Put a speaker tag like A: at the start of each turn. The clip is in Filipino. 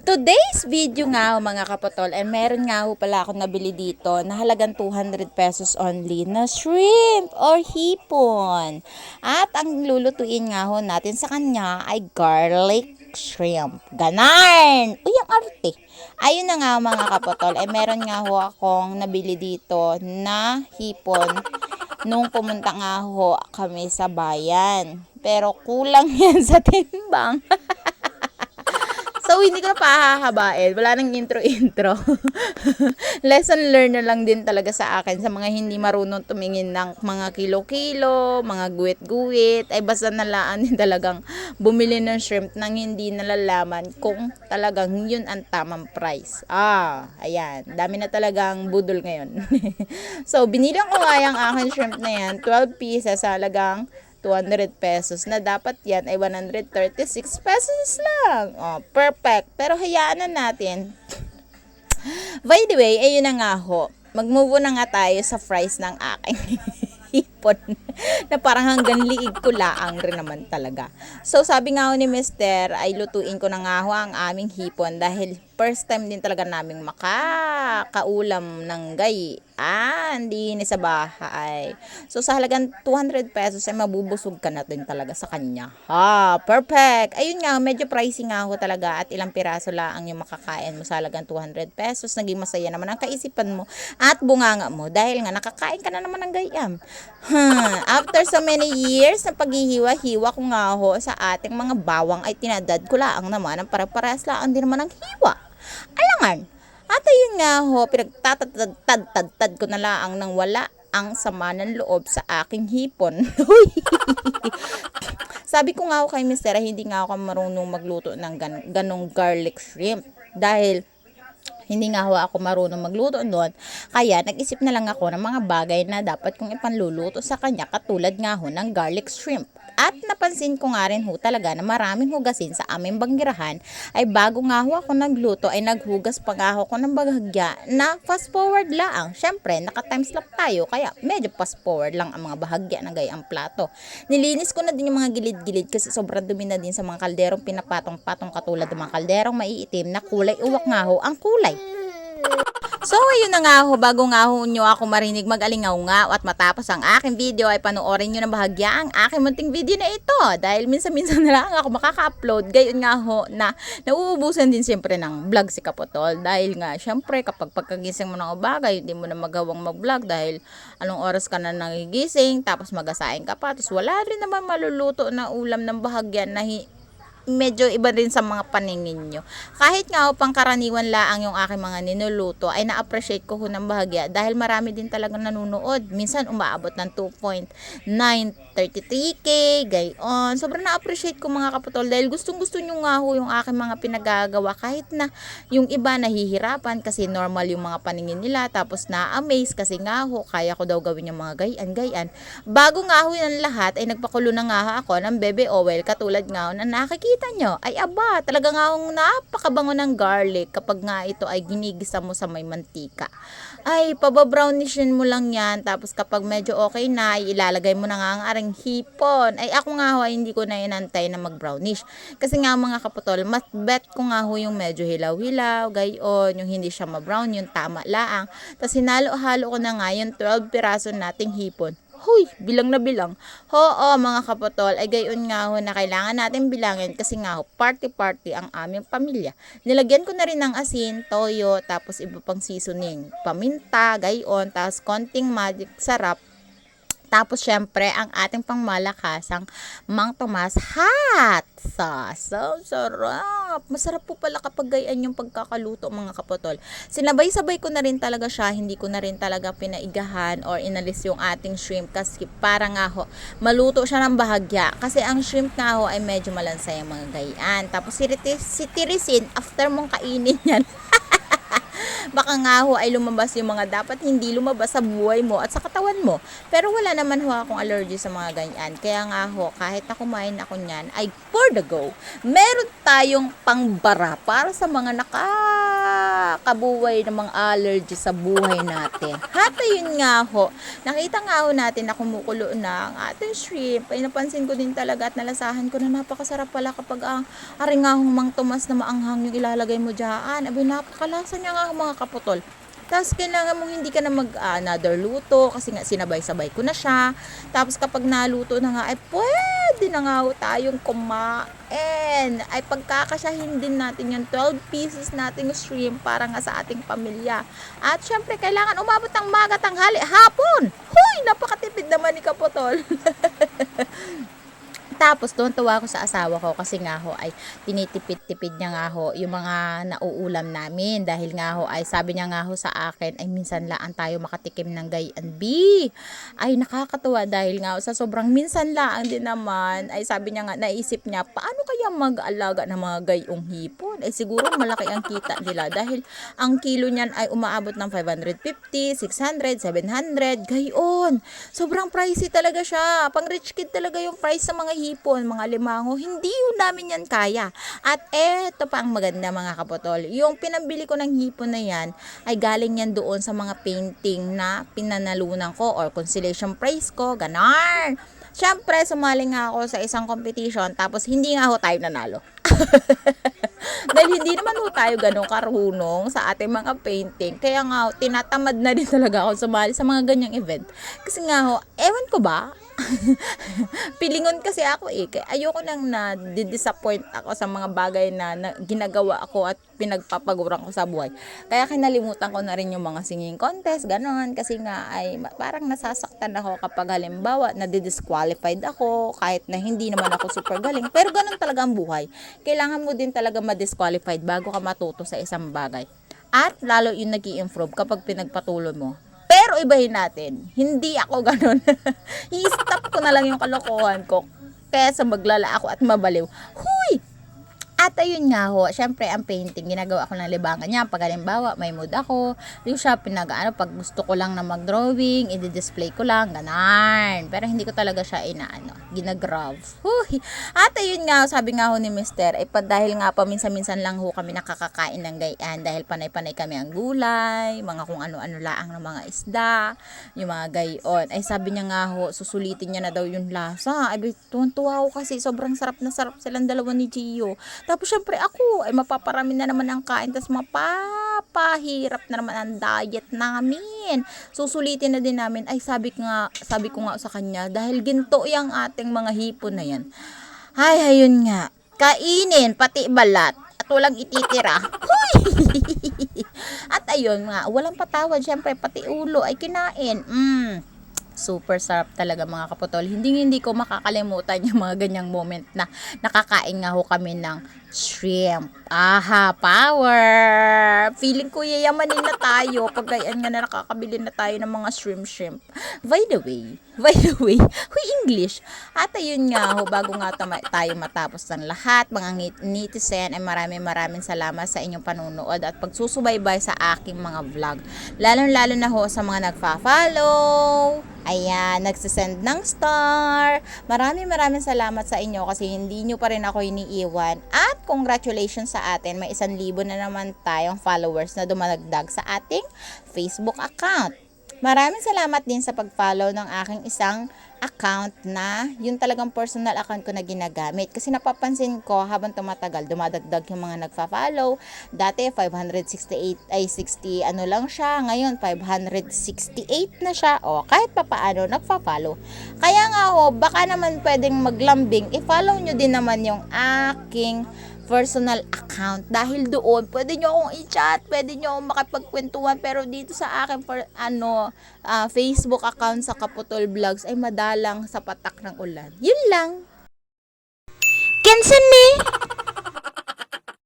A: Today's video nga mga kapatol, ay meron nga ho pala akong nabili dito na halagang 200 pesos only na shrimp or hipon. At ang lulutuin nga ho natin sa kanya ay garlic shrimp. Ganon! Uy, ang arte! Ayun na nga mga kapatol, ay meron nga ho akong nabili dito na hipon nung pumunta nga ho kami sa bayan. Pero kulang yan sa timbang. So, hindi ko na pahahabain. Wala nang intro-intro. Lesson learned na lang din talaga sa akin sa mga hindi marunong tumingin ng mga kilo-kilo, mga guwit-guwit. Ay basta nalaan din talagang bumili ng shrimp nang hindi nalalaman kung talagang yun ang tamang price. Ayan. Dami na talagang budol ngayon. So, binilang ko nga yung aking shrimp na yan. 12 pieces sa halagang 200 pesos na dapat yan ay 136 pesos lang. Perfect. Pero hayaan na natin. By the way, ayun na nga ho. Mag-move na nga tayo sa fries ng aking hipon na parang hanggang liig ko laang rin naman talaga. So, sabi nga ho ni Mister, ay lutuin ko na nga ho ang aming hipon dahil first time din talaga naming makakaulam ng gayi. Hindi ni sa bahay. So, sa halagang 200 pesos ay mabubusog ka na din talaga sa kanya. Perfect. Ayun nga, medyo pricey nga ho talaga at ilang piraso lang yung makakain mo sa halagang 200 pesos. Naging masaya naman ang kaisipan mo at bunganga mo dahil nga nakakain ka na naman ng gayam. After so many years na paghihiwa-hiwa ko nga ho sa ating mga bawang ay tinadad ko laang naman ang para-paras lang din naman ng hiwa. Alangan. At ayun nga ho, pinagtatad ko na laang nang wala ang sama ng loob sa aking hipon. Sabi ko nga ho kay Mister, hindi nga ako marunong magluto ng ganong garlic shrimp. Dahil hindi nga ho ako marunong magluto doon. Kaya nag-isip na lang ako ng mga bagay na dapat kong ipanluluto sa kanya katulad nga ho ng garlic shrimp. At napansin ko nga rin ho talaga na maraming hugasin sa aming banggirahan ay bago nga ho ako nagluto ay naghugas pa nga ho ko ng bahagya na fast forward lang. Syempre naka-timeslap tayo kaya medyo fast forward lang ang mga bahagya na gayang plato. Nilinis ko na din yung mga gilid-gilid kasi sobrang dumi na din sa mga kalderong pinapatong-patong katulad ng mga kalderong maiitim na kulay uwak nga ho ang kulay. So, ayun na nga ho, bago nga ho nyo ako marinig mag-alingaw-ngaw at matapos ang aking video ay panoorin nyo na bahagya ang aking munting video na ito. Dahil minsan-minsan na lang ako makaka-upload. Gayon nga ho na nauubusan din siyempre ng vlog si Kapotol. Dahil nga, siyempre kapag pagkagising mo ng umaga, hindi mo na magawang mag-vlog dahil anong oras ka na nagigising, tapos magasain ka pa. Tapos wala rin naman maluluto na ulam ng bahagya na medyo iba rin sa mga paningin nyo. Kahit nga pangkaraniwan laang yung aking mga ninuluto ay na-appreciate ko ng bahagya dahil marami din talagang nanonood. Minsan umaabot ng 2.933k, gayon. Sobrang na-appreciate ko mga kapatol dahil gustong-gusto nyo nga ho yung aking mga pinagagawa kahit na yung iba nahihirapan kasi normal yung mga paningin nila tapos na-amaze kasi nga ho kaya ko daw gawin yung mga gayan. Bago nga ho yung lahat ay nagpakulo na nga ako ng bebe oil katulad nga ho na nakikita nyo, ay talaga nga akong napakabango ng garlic kapag nga ito ay ginigisa mo sa may mantika. Ay, pababrownishin mo lang yan, tapos kapag medyo okay na, ay ilalagay mo na nga ang aring hipon. Ay, ako nga ho, ay hindi ko na inantay na mag-brownish. Kasi nga mga kaputol, mas bet ko nga ho yung medyo hilaw-hilaw, gayon, yung hindi siya ma-brown, yung tama laang. Tapos hinalo-halo ko na nga yung 12 piraso nating hipon. Huy, bilang na bilang. Mga kapotol, ay gayon nga ho na kailangan natin bilangin kasi nga ho, party-party ang aming pamilya. Nilagyan ko na rin ng asin, toyo, tapos iba pang seasoning. Paminta, gayon, tapos konting magic sarap. Tapos, syempre, ang ating pangmalakasang Mang Tomas hot sauce. So, sarap. Masarap po pala kapag gayaan yung pagkakaluto, mga kapotol. Sinabay-sabay ko na rin talaga siya. Hindi ko na rin talaga pinaigahan or inalis yung ating shrimp kasi para nga ho, maluto siya ng bahagya. Kasi ang shrimp nga ho ay medyo malansay ang mga gayaan. Tapos, si tirisin, after mong kainin yan, baka nga ho ay lumabas yung mga dapat hindi lumabas sa buhay mo at sa katawan mo. Pero wala naman ho akong allergy sa mga ganyan. Kaya nga ho, kahit na kumain ako niyan, ay for the go. Meron tayong pangbara para sa mga nakakabuhay ng mga allergy sa buhay natin. At ayun nga ho, nakita nga ho natin na kumukulo na ang ating shrimp. Ay napansin ko din talaga at nalasahan ko na napakasarap pala kapag ang aringahong Mang Tomas na maanghang yung ilalagay mo dyan. Abi, napakalasa niya nga mga kaputol. Tapos kailangan mong hindi ka na another luto kasi nga sinabay-sabay ko na siya. Tapos kapag naluto na nga ay pwede na nga ho tayong kumain. Ay pagkakasyahin din natin yung 12 pieces nating shrimp para nga sa ating pamilya. At syempre kailangan umabot ng maga, tanghali, hapon. Huy, napakatipid naman ni Kaputol. Tapos tuwa ako sa asawa ko kasi nga ho ay tinitipid-tipid niya nga ho yung mga nauulam namin dahil nga ho ay sabi niya nga ho sa akin ay minsan lang tayo makatikim ng gayan B. Ay nakakatuwa dahil nga ho, sa sobrang minsan lang din naman ay sabi niya nga naisip niya paano kaya mag-alaga ng mga gayong hipon. Ay siguro malaki ang kita nila dahil ang kilo niyan ay umaabot ng 550, 600, 700 gayon. Sobrang pricey talaga siya. Pang rich kid talaga yung price sa mga hipon, mga limango, hindi yun namin yan kaya. At eto pa ang maganda mga kaputol, yung pinambili ko ng hipon na yan, ay galing yan doon sa mga painting na pinanalunan ko or consolation prize ko, ganon. Siyempre, sumali nga ako sa isang competition, tapos hindi nga ako tayo nanalo. Dahil hindi naman ho tayo ganun karunong sa ating mga painting. Kaya nga ho, tinatamad na din talaga ako sumali sa mga ganyang event. Kasi nga ho, ewan ko ba? Pilingon kasi ako kaya ayoko nang na-disappoint ako sa mga bagay na ginagawa ako at pinagpapaguran ko sa buhay. Kaya kinalimutan ko na rin yung mga singing contest, ganon. Kasi nga ay parang nasasaktan ako kapag halimbawa na-disqualified ako kahit na hindi naman ako super galing. Pero ganon talaga ang buhay. Kailangan mo din talaga ma-disqualified bago ka matuto sa isang bagay. At lalo yung nag-i-improve kapag pinagpatuloy mo. Pero ibahin natin, hindi ako ganun. I-stop ko na lang yung kalokohan ko kaysa maglala ako at mabaliw. Huy! At ayun nga ho, syempre ang painting, ginagawa ko ng libangan niya. Pag halimbawa, may mood ako, yung siya pag gusto ko lang na mag-drawing, i-display ko lang, ganan. Pero hindi ko talaga siya ginagrave. Huy! At ayun nga, sabi nga ho ni Mister, ay dahil nga paminsan-minsan lang ho kami nakakakain ng gayan, dahil panay-panay kami ang gulay, mga kung ano-ano laang ng mga isda, yung mga gayon. Ay sabi niya nga ho, susulitin niya na daw yung lasa. Ay tuwan-tuwa ako kasi sobrang sarap na sarap silang dalawa ni Gio. Tapos syempre ako ay mapaparami na naman ang kain, tapos mapapahirap na naman ang diet namin. Susulitin na din namin. Ay sabi ko nga sa kanya, dahil ginto yung ating mga hipon na yan. Ay ayun nga, kainin pati balat at walang ititira. At ayun nga, walang patawad, syempre pati ulo ay kinain. Super sarap talaga mga kaputol. Hindi ko makakalimutan yung mga ganyang moment na nakakain nga ho kami ng shrimp. Aha, power! Feeling ko yayamanin na tayo pag ganyan nga na nakakabili na tayo ng mga shrimp. By the way, huy English. At ayun nga ho, bago nga tayo matapos ng lahat, mga netizen, ay maraming salamat sa inyong panunood at pagsusubaybay sa aking mga vlog. Lalo na ho sa mga nagfa-follow. Ayan, nagsisend ng star. Maraming salamat sa inyo kasi hindi nyo pa rin ako iniiwan. At congratulations sa atin, may 1,000 na naman tayong followers na dumadagdag sa ating Facebook account. Maraming salamat din sa pag-follow ng aking isang account na yun talagang personal account ko na ginagamit. Kasi napapansin ko habang tumatagal, dumadagdag yung mga nagfa-follow. Dati 568 ay 60 lang siya. Ngayon 568 na siya. O kahit papaano nagfa-follow. Kaya nga baka naman pwedeng maglambing. I-follow nyo din naman yung aking personal account dahil doon pwede nyo akong i-chat, pwede nyo akong makipagkwentuhan, pero dito sa akin Facebook account sa Kaputol Vlogs ay madalang sa patak ng ulan. Yun lang. Kinsan ni?